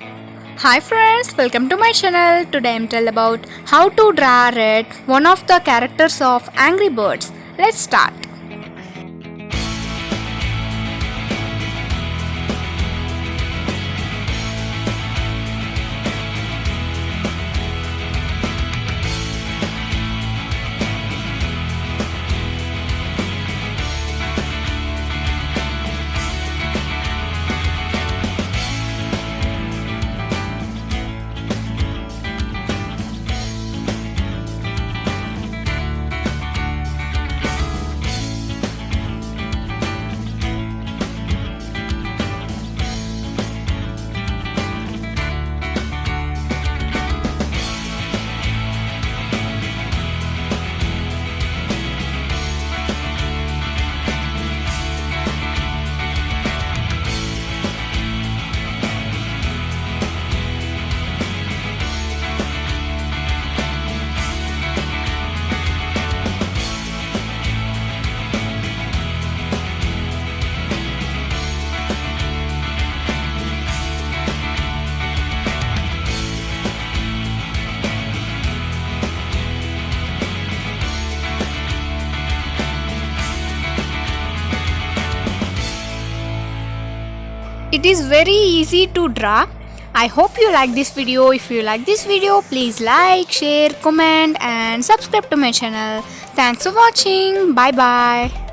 Hi friends, welcome to my channel. Today I'm tell about how to draw Red, one of the characters of Angry Birds. Let's start. It is very easy to draw. I hope you like this video. If you like this video, please like, share, comment and subscribe to my channel. Thanks for watching. Bye bye.